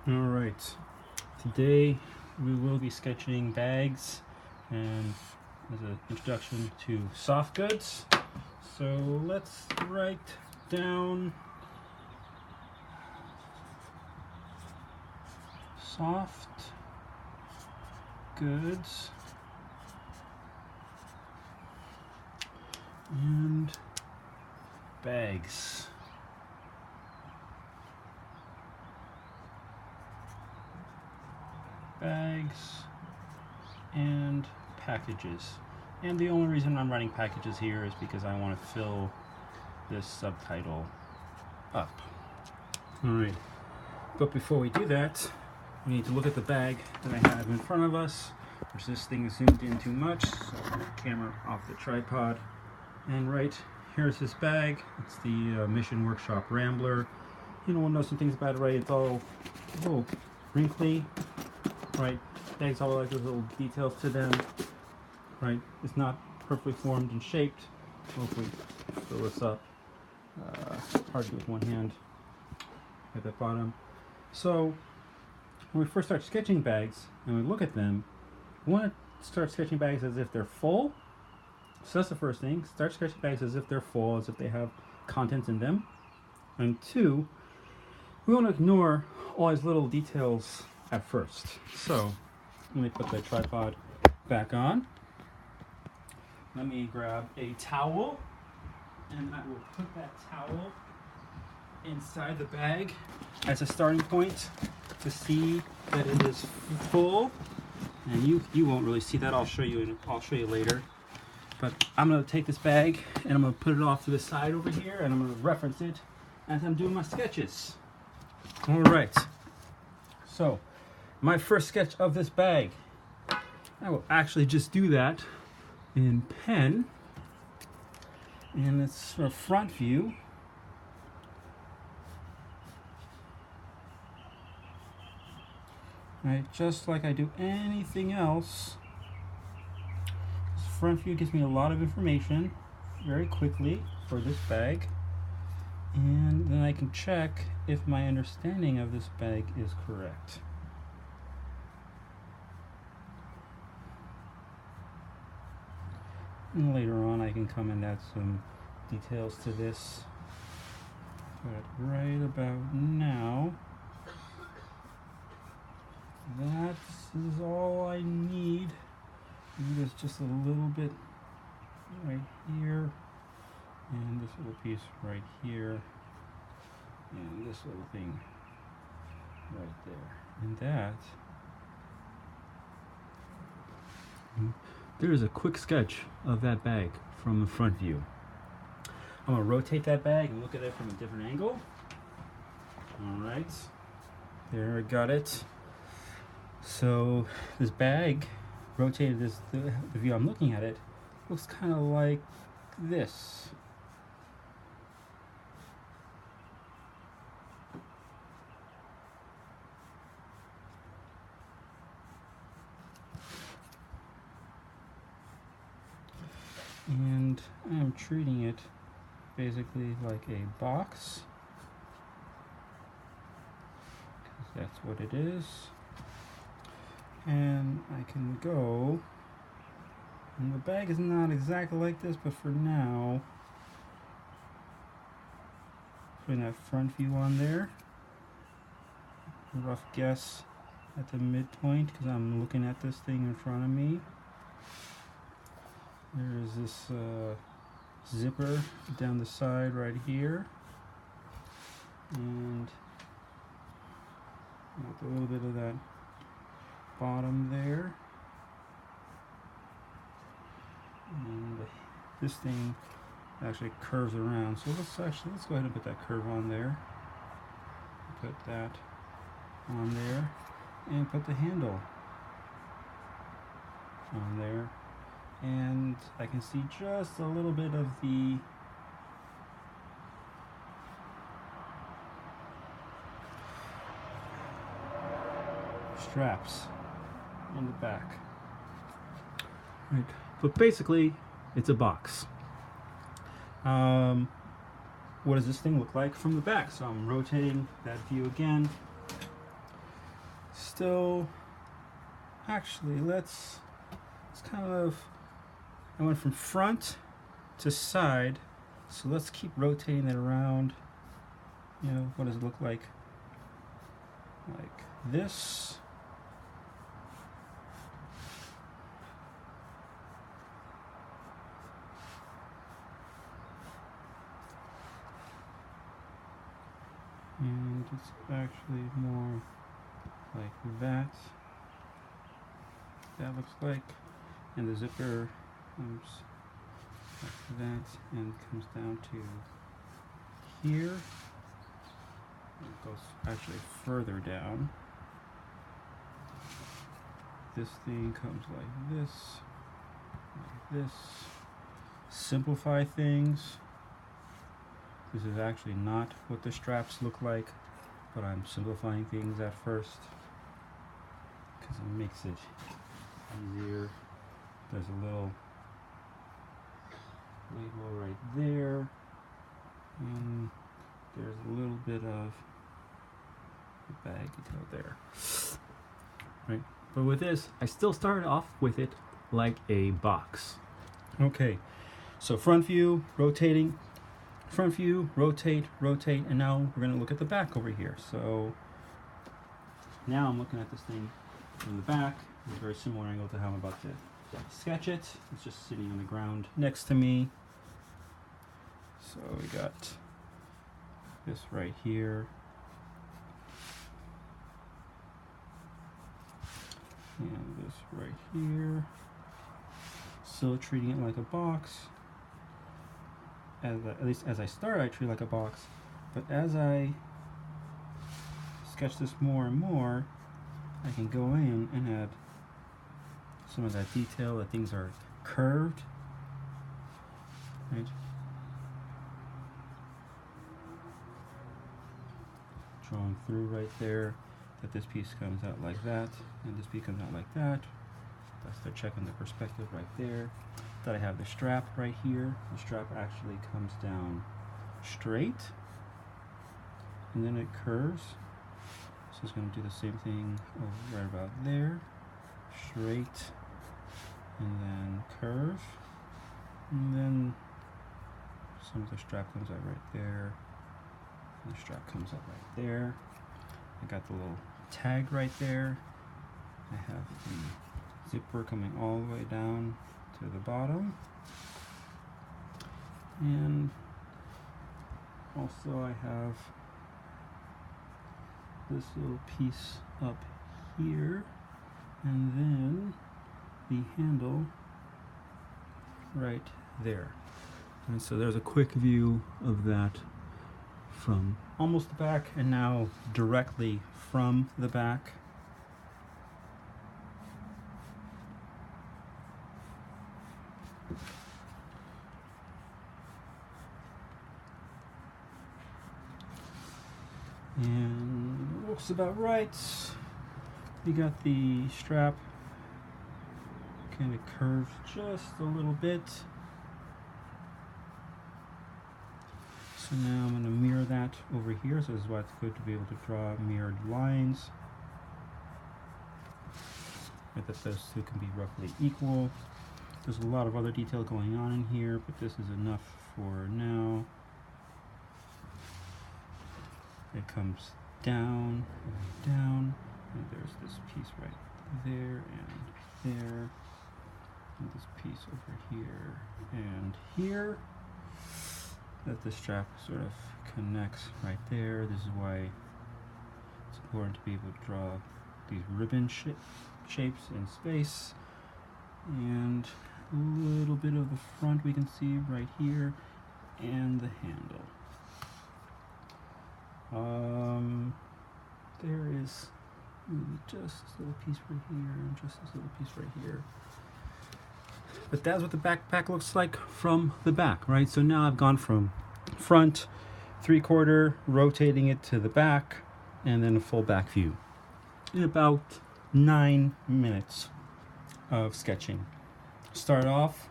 Alright, today we will be sketching bags and as an introduction to soft goods. So let's write down soft goods and bags. Bags and packages. And the only reason I'm writing packages here is because I want to fill this subtitle up. Alright, but before we do that, we need to look at the bag that I have in front of us, which this thing is zoomed in too much, so I'll put the camera off the tripod. And right here's this bag. It's the Mission Workshop Rambler. You know, we'll know some things about it, right? It's all a little wrinkly. Right, bags all like those little details to them. Right, it's not perfectly formed and shaped. Hopefully, fill this up. Hard to do with one hand at the bottom. So, when we first start sketching bags and we look at them, we want to start sketching bags as if they're full. So that's the first thing. Start sketching bags as if they're full, as if they have contents in them. And two, we want to ignore all these little details at first. So let me put the tripod back on. Let me grab a towel, and I will put that towel inside the bag as a starting point to see that it is full. And you won't really see that. I'll show you later. But I'm going to take this bag and I'm going to put it off to the side over here, and I'm going to reference it as I'm doing my sketches. All right. So my first sketch of this bag, I will actually just do that in pen, and it's a front view. Right, just like I do anything else, this front view gives me a lot of information very quickly for this bag, and then I can check if my understanding of this bag is correct. And later on I can come and add some details to this. But right about now, that is all I need. There's just a little bit right here, and this little piece right here, and this little thing right there. And that, there is a quick sketch of that bag from the front view. I'm going to rotate that bag and look at it from a different angle. Alright, there, I got it. So this bag, rotated as the view I'm looking at it, looks kind of like this. And I'm treating it basically like a box, because that's what it is. And I can go, and the bag is not exactly like this, but for now, putting that front view on there, rough guess at the midpoint, because I'm looking at this thing in front of me. There is this zipper down the side right here, and with a little bit of that bottom there, and this thing actually curves around. So let's go ahead and put that curve on there. Put that on there, and put the handle on there. And I can see just a little bit of the straps on the back. Right. But basically, it's a box. What does this thing look like from the back? So I'm rotating that view again. still, actually, let's kind of, I went from front to side, so let's keep rotating it around. You know, what does it look like? Like this. And it's actually more like that. That looks like, and the zipper comes like that and comes down to here. It goes actually further down. This thing comes like this. Simplify things. This is actually not what the straps look like, but I'm simplifying things at first because it makes it easier. There's a little label right there, and there's a little bit of the bag detail there. Right, but with this, I still started off with it like a box. Okay, so front view, rotating. Front view, rotate, and now we're going to look at the back over here. So now I'm looking at this thing from the back. It's very similar angle to how I'm about to sketch it. It's just sitting on the ground next to me. So we got this right here. And this right here. Still treating it like a box. At least as I start, I treat it like a box, but as I sketch this more and more, I can go in and add some of that detail, that things are curved, right? Drawing through right there, that this piece comes out like that, and this piece comes out like that. That's the checking the perspective right there. That I have the strap right here. The strap actually comes down straight and then it curves. So it's going to do the same thing over right about there. Straight and then curve. And then some of the strap comes out right there. And the strap comes out right there. I got the little tag right there. I have the zipper coming all the way down to the bottom, and also I have this little piece up here, and then the handle right there. And so there's a quick view of that from almost the back and now directly from the back. And looks about right. We got the strap kind of curved just a little bit. So now I'm going to mirror that over here. So this is why it's good to be able to draw mirrored lines. Right, that those two can be roughly equal. There's a lot of other detail going on in here, but this is enough for now. It comes down, and there's this piece right there, and this piece over here, and here, that the strap sort of connects right there. This is why it's important to be able to draw these ribbon shapes in space, and a little bit of the front we can see right here, and the handle. There is just this little piece right here, and just this little piece right here. But that's what the backpack looks like from the back, right? So now I've gone from front, 3/4, rotating it to the back, and then a full back view in about 9 minutes of sketching. Start off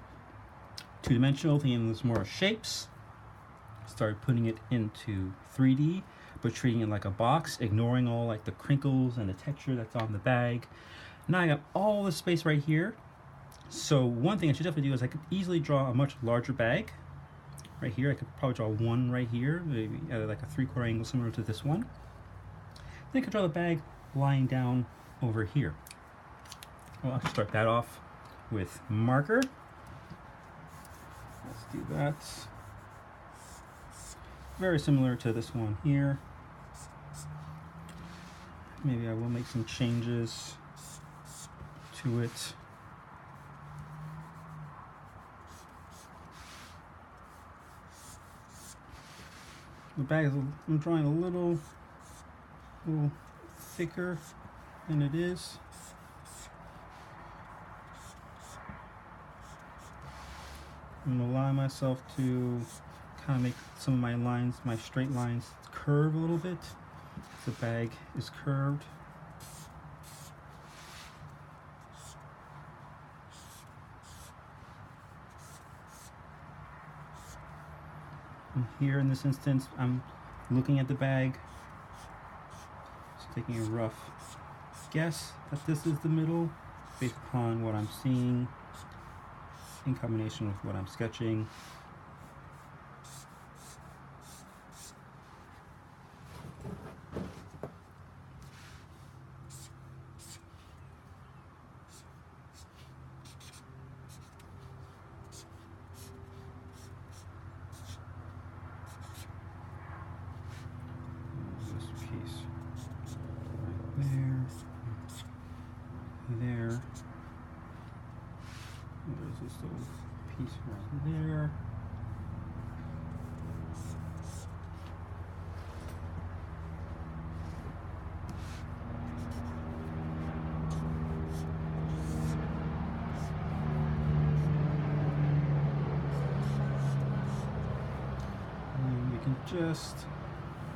two-dimensional, thinking there's more shapes. Started putting it into 3D but treating it like a box, ignoring all like the crinkles and the texture that's on the bag. Now I got all the space right here. So one thing I should definitely do is I could easily draw a much larger bag. Right here, I could probably draw one right here, maybe like a 3/4 angle similar to this one. Then I could draw the bag lying down over here. Well, I'll start that off with marker. Let's do that. Very similar to this one here. Maybe I will make some changes to it. The bag is, I'm drawing a little thicker than it is. I'm going to allow myself to kind of make some of my lines, my straight lines, curve a little bit. The bag is curved. And here in this instance, I'm looking at the bag, just taking a rough guess that this is the middle based upon what I'm seeing in combination with what I'm sketching. This piece right there. There's this little piece right there. And we can just,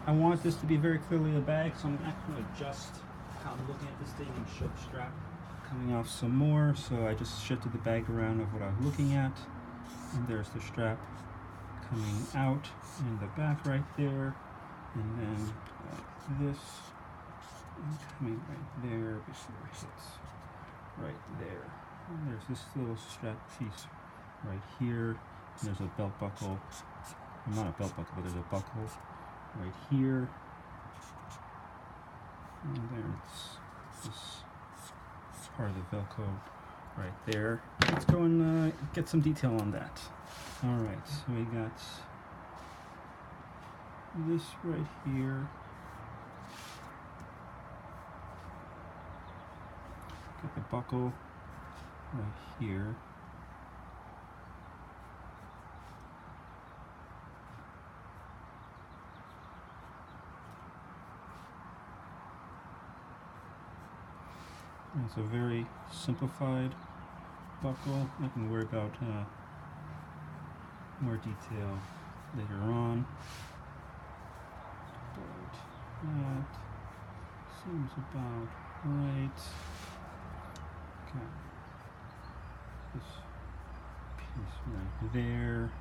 I want this to be very clearly a bag, so I'm actually going to adjust how I'm looking at this thing and show the strap coming off some more. So I just shifted the bag around of what I was looking at, and there's the strap coming out in the back right there, and then like this and coming right there before it hits right there. And there's this little strap piece right here, and there's a belt buckle, well, not a belt buckle, but there's a buckle right here, and there's this part of the Velcro right there. Let's go and get some detail on that. Alright, so we got this right here. Got the buckle right here. It's a very simplified buckle. I can worry about more detail later on. But that seems about right. Got this piece right there.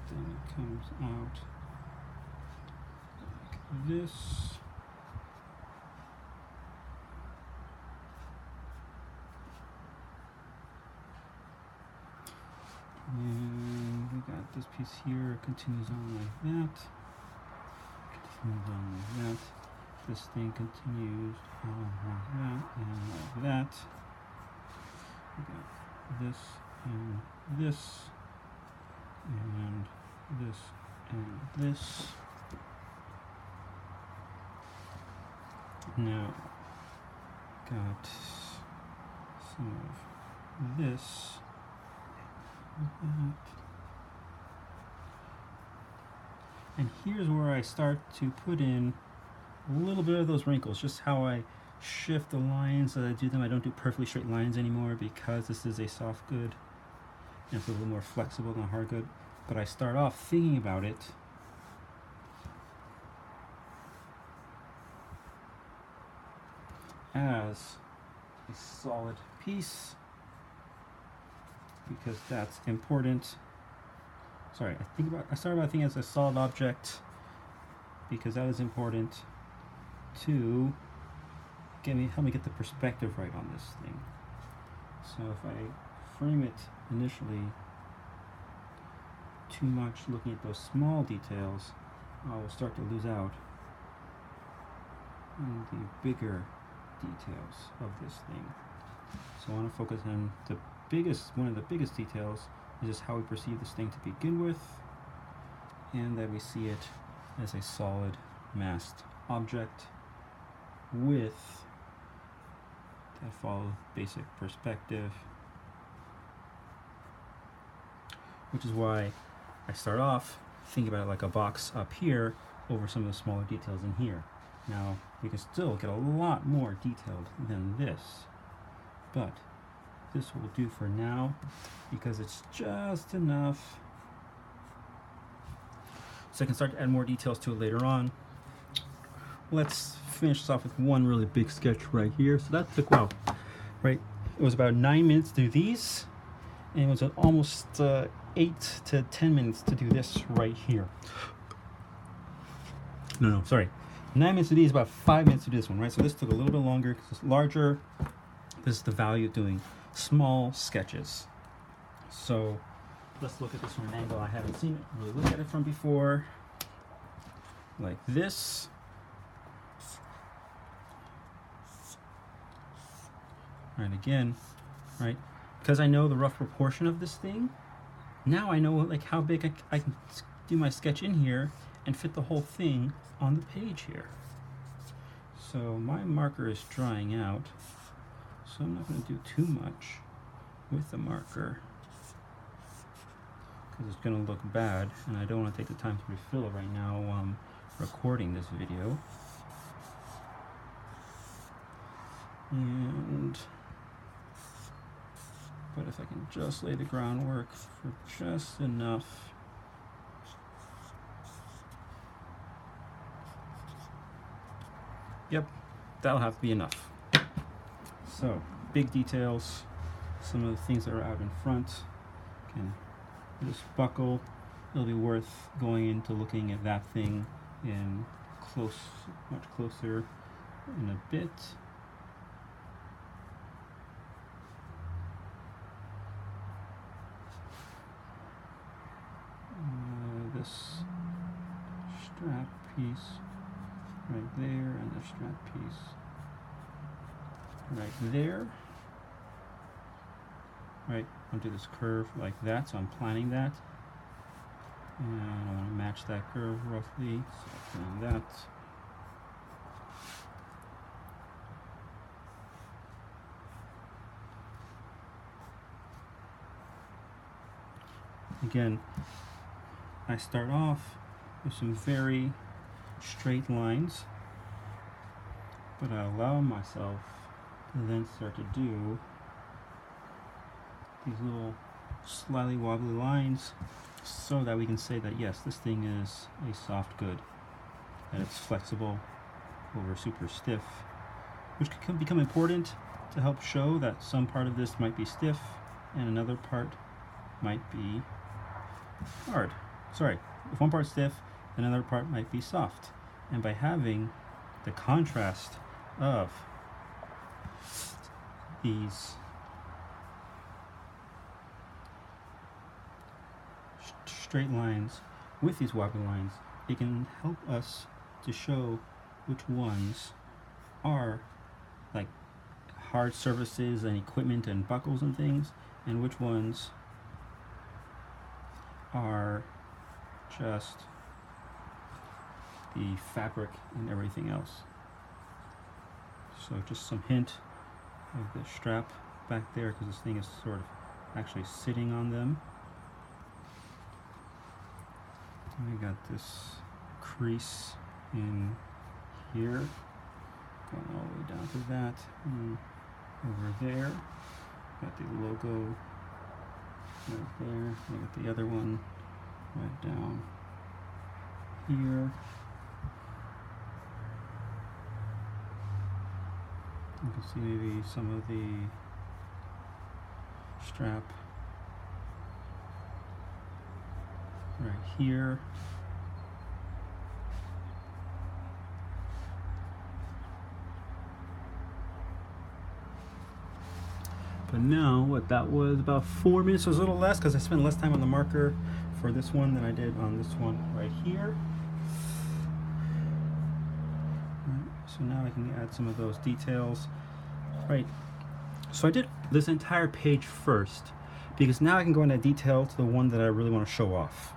Then it comes out like this. And we got this piece here, continues on like that. Continues on like that. This thing continues on like that and like that. We got this and this and this and this. Now got some of this. And here's where I start to put in a little bit of those wrinkles, just how I shift the lines as I do them. I don't do perfectly straight lines anymore because this is a soft good and it's a little more flexible than a hard good. But I start off thinking about it as a solid piece, because that's important. Sorry, I started by thinking as a solid object because that is important to help me get the perspective right on this thing. So if I frame it initially too much looking at those small details, I will start to lose out on the bigger details of this thing. So I want to focus on one of the biggest details is just how we perceive this thing to begin with, and that we see it as a solid masked object with that follow basic perspective, which is why I start off thinking about it like a box up here over some of the smaller details in here. Now we can still get a lot more detailed than this, but this will do for now because it's just enough so I can start to add more details to it later on. Let's finish this off with one really big sketch right here. So that took, wow, right? It was about 9 minutes to do these, and it was almost 8 to 10 minutes to do this right here. No, sorry. 9 minutes to do these, about 5 minutes to do this one, right? So this took a little bit longer because it's larger. This is the value of doing small sketches. So let's look at this from an angle I haven't seen it really look at it from before. Like this. Right, again, right? Because I know the rough proportion of this thing, now I know like how big I can do my sketch in here and fit the whole thing on the page here. So my marker is drying out, so I'm not going to do too much with the marker because it's going to look bad, and I don't want to take the time to refill it right now while I'm recording this video. But if I can just lay the groundwork for just enough, yep, that'll have to be enough. So, big details, some of the things that are out in front. Again, this buckle, it'll be worth going into looking at that thing in much closer in a bit. This strap piece right there, and the strap piece right there. Right, I'll do this curve like that, so I'm planning that. And I want to match that curve roughly, so I plan that. Again, I start off with some very straight lines, but I allow myself to then start to do these little slightly wobbly lines so that we can say that yes, this thing is a soft good, that it's flexible over super stiff, which can become important to help show that some part of this might be stiff and another part might be hard. Sorry, if one part's stiff, another part might be soft. And by having the contrast of these straight lines with these wobbly lines, it can help us to show which ones are like hard surfaces and equipment and buckles and things, and which ones are just the fabric and everything else. So just some hint of the strap back there, because this thing is sort of actually sitting on them. We got this crease in here, going all the way down to that, and over there. Got the logo right there. We got the other one right down here. You can see maybe some of the strap right here. But now, what, that was about 4 minutes, so it was a little less because I spent less time on the marker for this one than I did on this one right here. Right, so now I can add some of those details. Right, so I did this entire page first because now I can go into detail to the one that I really want to show off.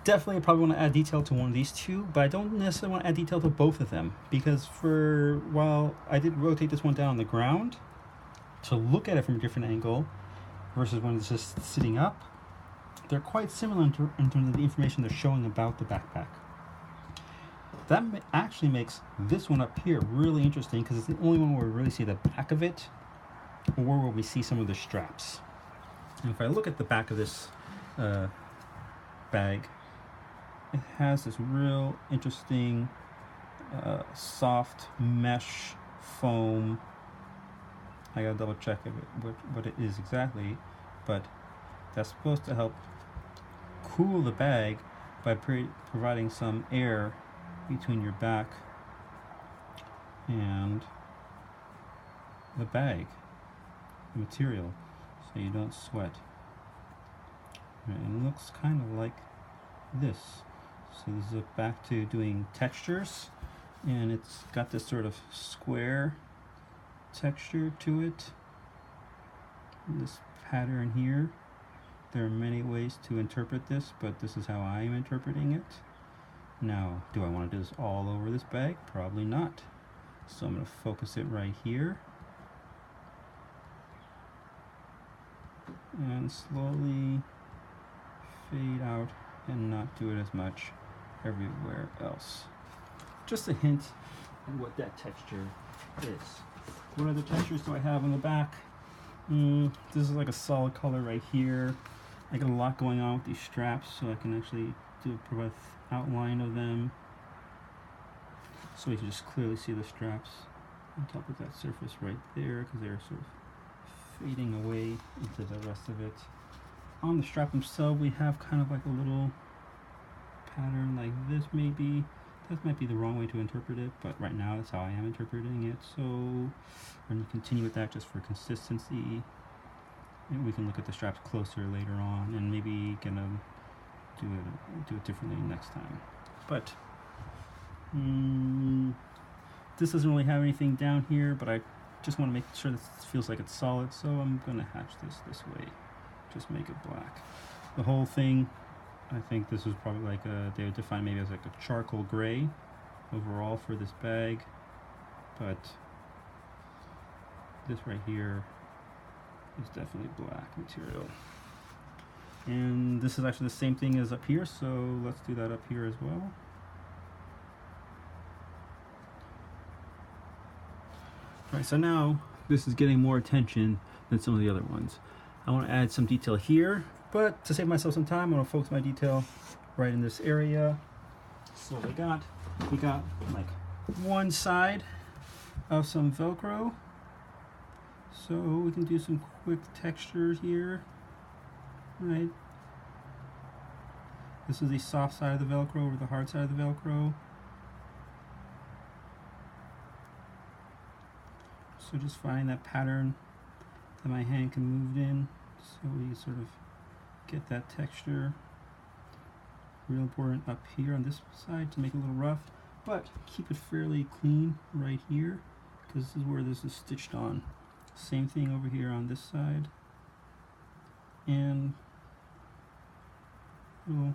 Definitely I probably want to add detail to one of these two, but I don't necessarily want to add detail to both of them because while I did rotate this one down on the ground to look at it from a different angle versus when it's just sitting up, they're quite similar in terms of the information they're showing about the backpack. That actually makes this one up here really interesting because it's the only one where we really see the back of it or where we see some of the straps. And if I look at the back of this bag, it has this real interesting soft mesh foam. I gotta double check what it is exactly, but that's supposed to help cool the bag by providing some air between your back and the bag, the material, so you don't sweat. Right, and it looks kind of like this. So this is back to doing textures, and it's got this sort of square texture to it. This pattern here. There are many ways to interpret this, but this is how I am interpreting it. Now, do I want to do this all over this bag? Probably not. So I'm going to focus it right here. And slowly fade out and not do it as much everywhere else. Just a hint at what that texture is. What other textures do I have on the back? This is like a solid color right here. I got a lot going on with these straps, so I can actually provide outline of them. So you can just clearly see the straps on top of that surface right there because they're sort of fading away into the rest of it. On the strap themselves, we have kind of like a little pattern like this maybe. That might be the wrong way to interpret it, but right now that's how I am interpreting it. So we're going to continue with that just for consistency. And we can look at the straps closer later on and maybe gonna do it differently next time. But this doesn't really have anything down here, but I just want to make sure this feels like it's solid, so I'm going to hatch this way. Just make it black. The whole thing, I think this was probably like they would define maybe as like a charcoal gray overall for this bag, but this right here is definitely black material. And this is actually the same thing as up here, so let's do that up here as well. Alright, so now this is getting more attention than some of the other ones. I want to add some detail here, but to save myself some time, I'm going to focus my detail right in this area. So we got like one side of some Velcro. So we can do some quick textures here. Right. This is the soft side of the Velcro over the hard side of the Velcro. So just find that pattern that my hand can move in, so we sort of get that texture. Real important up here on this side to make it a little rough, but keep it fairly clean right here because this is where this is stitched on. Same thing over here on this side, and a little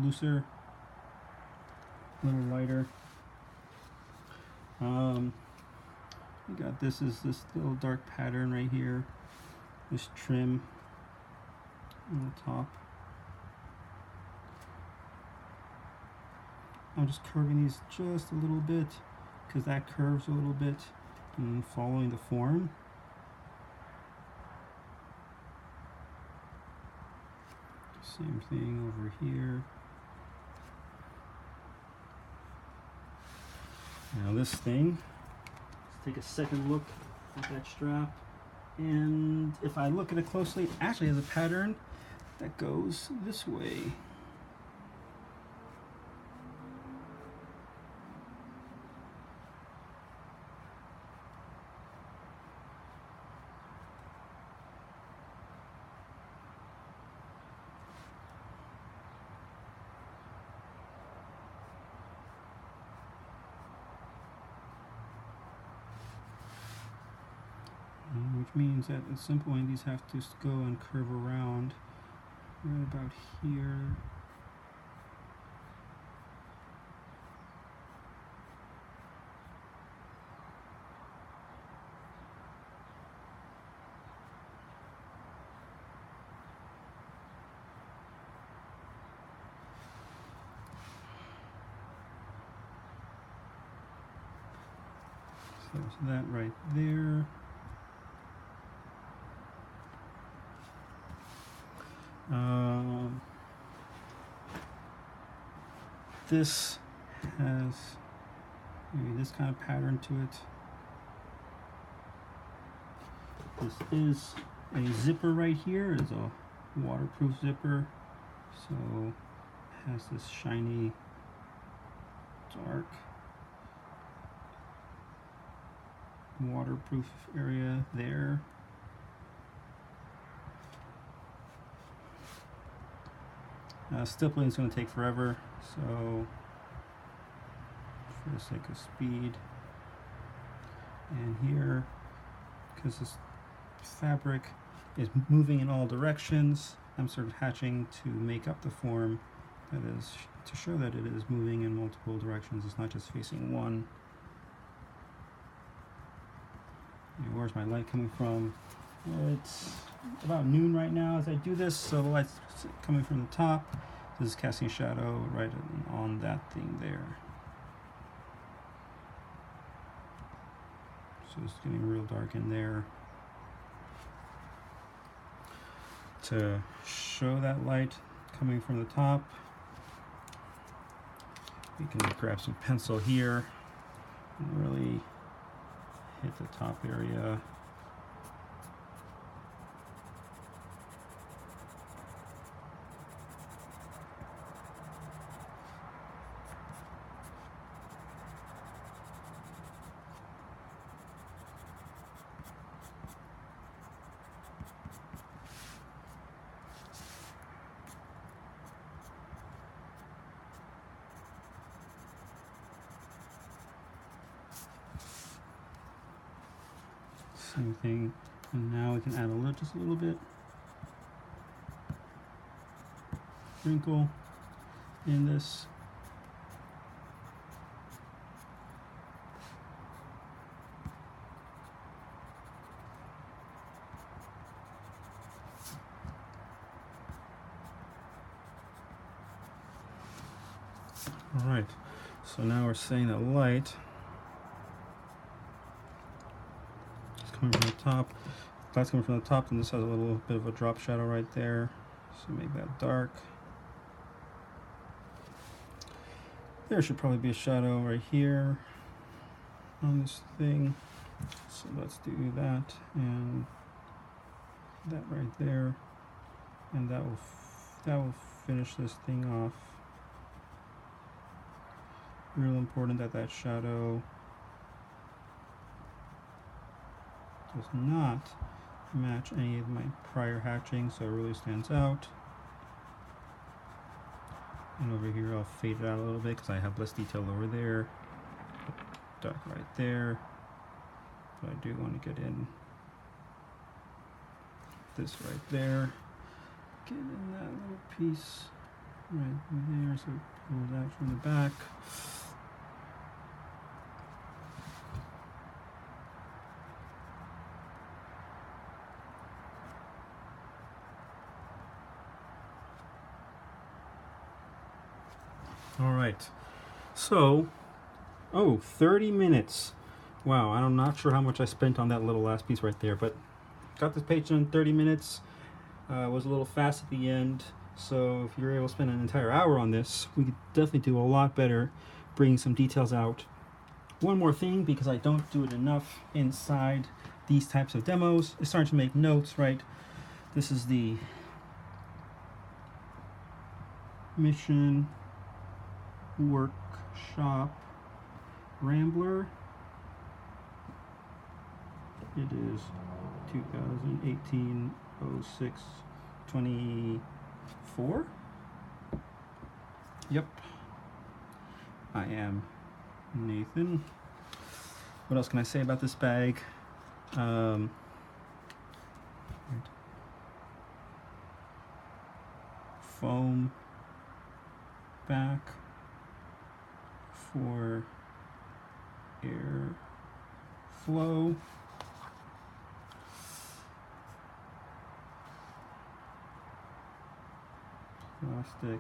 looser, a little lighter. We got this little dark pattern right here, this trim on the top. I'm just curving these just a little bit because that curves a little bit and following the form. Same thing over here. Now this thing, let's take a second look at that strap, and if I look at it closely, it actually has a pattern that goes this way. means that at some point these have to go and curve around right about here. So there's that right there. This has maybe this kind of pattern to it. This is a zipper right here. It's a waterproof zipper. So it has this shiny, dark, waterproof area there. Stippling is going to take forever, so for the sake of speed, and here, because this fabric is moving in all directions, I'm sort of hatching to make up the form, that is, to show that it is moving in multiple directions. It's not just facing one. Where's my light coming from? It's about noon right now as I do this, so the light's coming from the top. This is casting a shadow right on that thing there. So it's getting real dark in there. To show that light coming from the top, we can grab some pencil here and really hit the top area. Same thing, and now we can add just a little bit wrinkle in this. All right, so now we're saying that light coming from the top. Light's coming from the top, and this has a little bit of a drop shadow right there. So make that dark. There should probably be a shadow right here on this thing. So let's do that and that right there, and that will finish this thing off. Real important that that shadow does not match any of my prior hatching, so it really stands out. And over here I'll fade it out a little bit because I have less detail over there. Dark right there. But I do want to get in this right there. Get in that little piece right there, so it pulls out from the back. All right, so, 30 minutes. Wow, I'm not sure how much I spent on that little last piece right there, but got this page done in 30 minutes. Was a little fast at the end, so if you're able to spend an entire hour on this, we could definitely do a lot better bringing some details out. One more thing, because I don't do it enough inside these types of demos, is starting to make notes, right? This is the mission workshop Rambler. It is 2018-06-24. Yep. I am Nathan. What else can I say about this bag? foam back for air flow. Plastic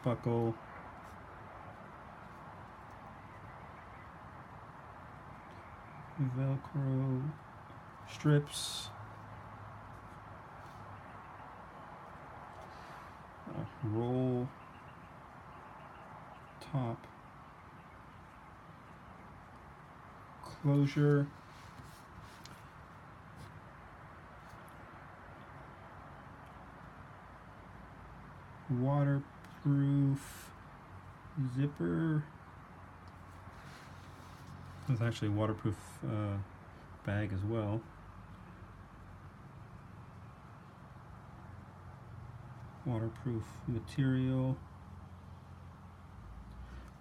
buckle. Velcro strips. Roll top closure. Waterproof zipper. There's actually a waterproof bag as well. Waterproof material.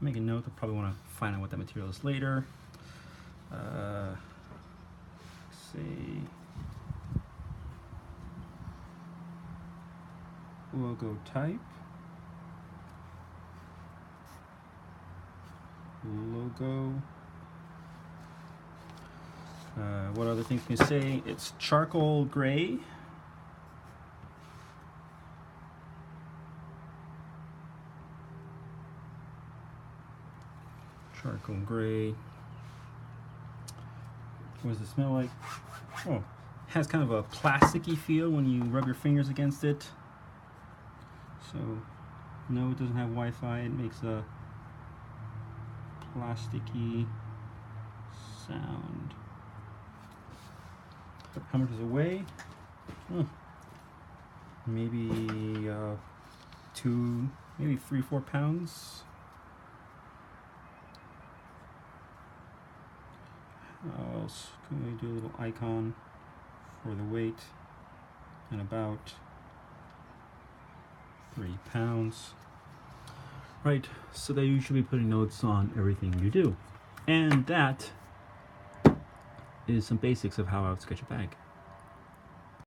Make a note, I probably want to find out what that material is later. Say logo type. Logo. What other things can you say? It's charcoal gray. Charcoal gray. What does it smell like? Oh, has kind of a plasticky feel when you rub your fingers against it. So, no, it doesn't have Wi-Fi. It makes a plasticky sound. How much does it weigh? Maybe 3-4 pounds. How else can we do? A little icon for the weight, and about 3 pounds. Right, so that you should be putting notes on everything you do. And that is some basics of how I would sketch a bag.